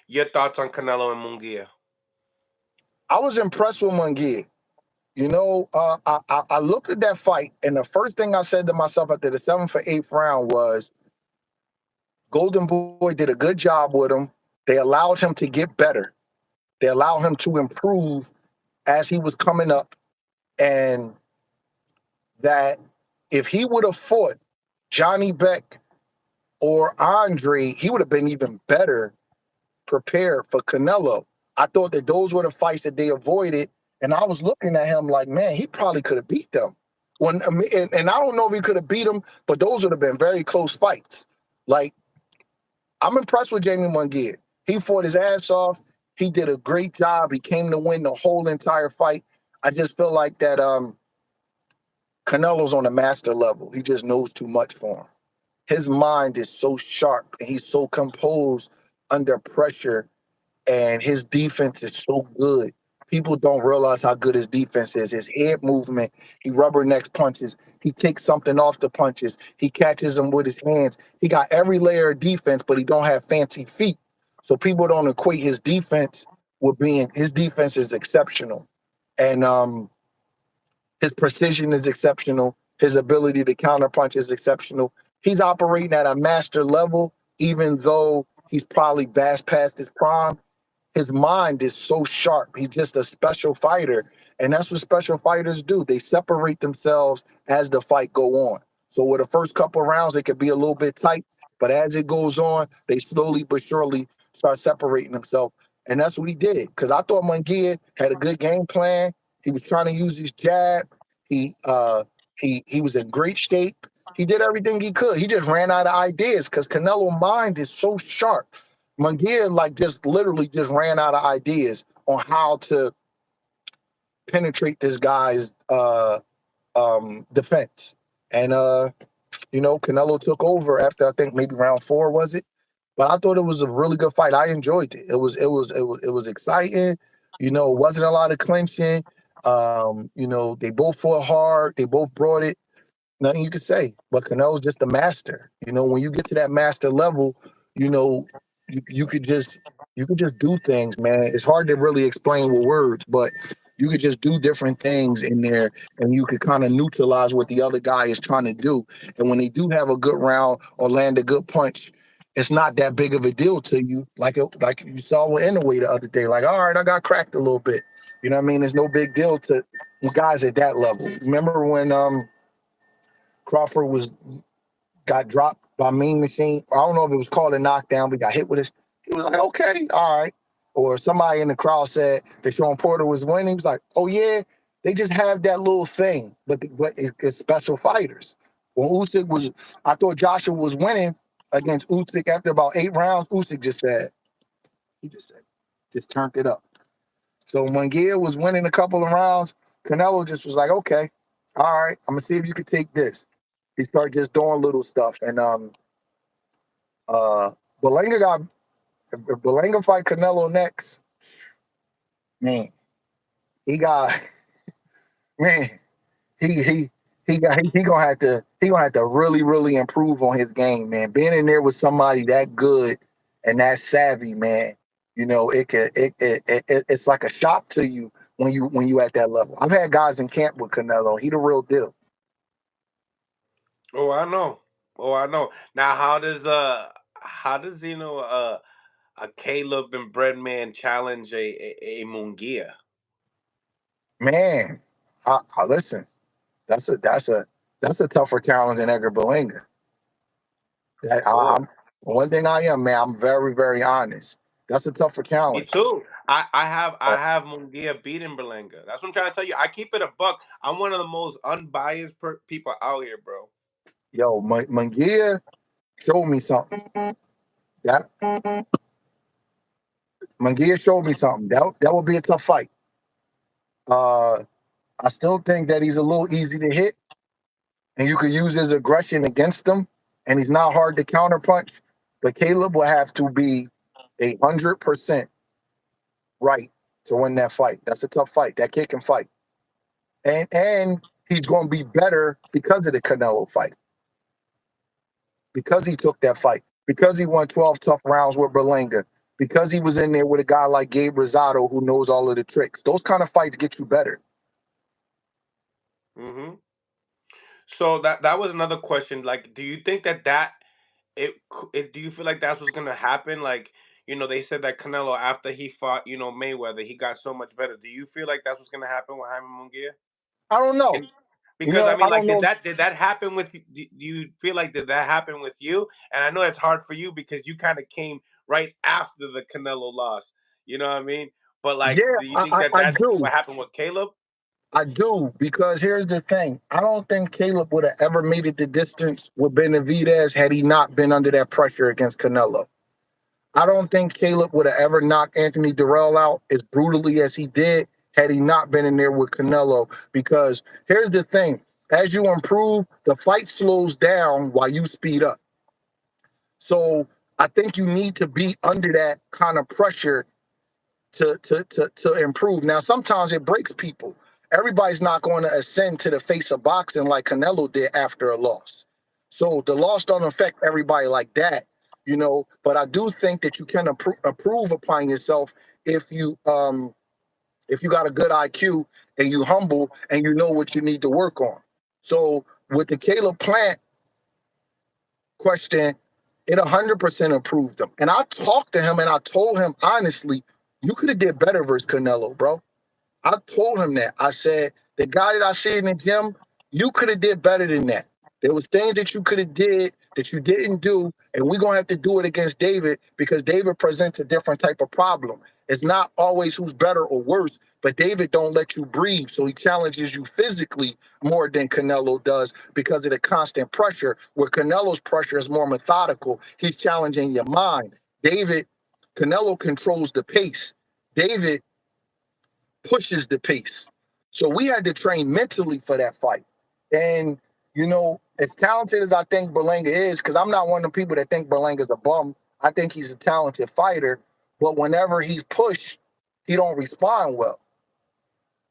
Your thoughts on Canelo and Munguia? I was impressed with Munguia. I looked at that fight, and the first thing I said to myself after the seventh or eighth round was, Golden Boy did a good job with him. They allowed him to get better. They allowed him to improve as he was coming up, and that if he would have fought Johnny Beck or Andre, he would have been even better prepared for Canelo. I thought that those were the fights that they avoided, and I was looking at him like, man, he probably could have beat them. And I don't know if he could have beat them, but those would have been very close fights. Like, I'm impressed with Jamie Munguia. He fought his ass off. He did a great job. He came to win the whole entire fight. I just feel like that Canelo's on a master level. He just knows too much for him. His mind is so sharp, and he's so composed under pressure, and his defense is so good. People don't realize how good his defense is. His head movement, he rubbernecks punches. He takes something off the punches. He catches them with his hands. He got every layer of defense, but he don't have fancy feet. So people don't equate his defense with being, his defense is exceptional. And his precision is exceptional. His ability to counterpunch is exceptional. He's operating at a master level, even though he's probably past his prime. His mind is so sharp. He's just a special fighter. And that's what special fighters do. They separate themselves as the fight go on. So with the first couple of rounds, it could be a little bit tight. But as it goes on, they slowly but surely start separating themselves. And that's what he did. Because I thought Munguia had a good game plan. He was trying to use his jab. He was in great shape. He did everything he could. He just ran out of ideas because Canelo's mind is so sharp. Munguia just literally just ran out of ideas on how to penetrate this guy's defense. And Canelo took over after I think maybe round 4, was it? But I thought it was a really good fight. I enjoyed it. It was exciting. It wasn't a lot of clinching. They both fought hard. They both brought it. Nothing you could say. But Canelo's just a master. When you get to that master level, you could just do things, man. It's hard to really explain with words, but you could just do different things in there, and you could kind of neutralize what the other guy is trying to do. And when they do have a good round or land a good punch, it's not that big of a deal to you, like you saw with Inoue the other day. Like, all right, I got cracked a little bit. You know what I mean? There's no big deal to guys at that level. Remember when Crawford got dropped by Mean Machine? I don't know if it was called a knockdown, but he got hit with it. He was like, okay, all right. Or somebody in the crowd said that Sean Porter was winning. He was like, oh, yeah, they just have that little thing, but it's special fighters. I thought Joshua was winning against Usyk after about 8 rounds. Usyk just turned it up. So Munguia was winning a couple of rounds. Canelo just was like, okay, all right, I'm going to see if you can take this. He started just doing little stuff. And Berlanga if Berlanga fight Canelo next, man, he gonna have to really improve on his game, man. Being in there with somebody that good and that savvy, man, it's like a shock to you when you at that level. I've had guys in camp with Canelo. He the real deal. Oh, I know. Oh, I know. Now, how does a Caleb and BreadMan challenge a Munguia? Man, I listen. That's a tougher challenge than Edgar Berlanga. For sure. One thing I am, man, I'm very, very honest. That's a tougher Me challenge. too. I have Munguia beating Berlanga. That's what I'm trying to tell you. I keep it a buck. I'm one of the most unbiased people out here, bro. Yo, Munguia showed me something. That Munguia showed me something. That would be a tough fight. Uh, I still think that he's a little easy to hit, and you could use his aggression against him, and he's not hard to counterpunch. But Caleb will have to be 100% right to win that fight. That's a tough fight. That kid can fight, and he's going to be better because of the Canelo fight, because he took that fight, because he won 12 tough rounds with Berlanga. because he was in there with a guy like Gabe Rosado who knows all of the tricks. Those kind of fights get you better. Hmm. So that was another question. Like, do you think do you feel like that's what's gonna happen? Like, they said that Canelo, after he fought, Mayweather, he got so much better. Do you feel like that's what's gonna happen with Jaime Munguia? I don't know. And because I I mean, like, don't know. did that happen with you? Do you feel like did that happen with you? And I know it's hard for you because you kind of came right after the Canelo loss. You know what I mean? But like, Yeah, do you think that I that's do. what happened with Caleb? I do, because here's the thing. I don't think Caleb would have ever made it the distance with Benavidez had he not been under that pressure against Canelo. I don't think Caleb would have ever knocked Anthony Durrell out as brutally as he did had he not been in there with Canelo. Because here's the thing. As you improve, the fight slows down while you speed up. So I think you need to be under that kind of pressure to improve. Now, sometimes it breaks people. Everybody's not going to ascend to the face of boxing like Canelo did after a loss. So the loss doesn't affect everybody like that, But I do think that you can improve upon yourself if you got a good IQ and you humble and you know what you need to work on. So with the Caleb Plant question, it 100% improved him. And I talked to him and I told him honestly, you could have did better versus Canelo, bro. I told him that. I said, the guy that I see in the gym, you could have did better than that. There was things that you could have did that you didn't do, and we're gonna have to do it against David because David presents a different type of problem. It's not always who's better or worse, but David don't let you breathe, so he challenges you physically more than Canelo does because of the constant pressure. Where Canelo's pressure is more methodical, he's challenging your mind. Canelo controls the pace. David pushes the pace. So we had to train mentally for that fight. And, as talented as I think Berlanga is, because I'm not one of the people that think Berlanga's a bum. I think he's a talented fighter. But whenever he's pushed, he don't respond well.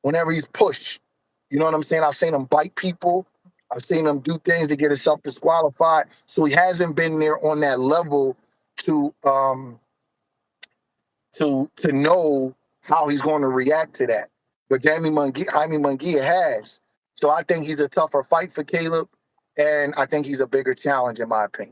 Whenever he's pushed. You know what I'm saying? I've seen him bite people. I've seen him do things to get himself disqualified. So he hasn't been there on that level to to know how he's going to react to that. But Jaime Munguia has. So I think he's a tougher fight for Caleb, and I think he's a bigger challenge in my opinion.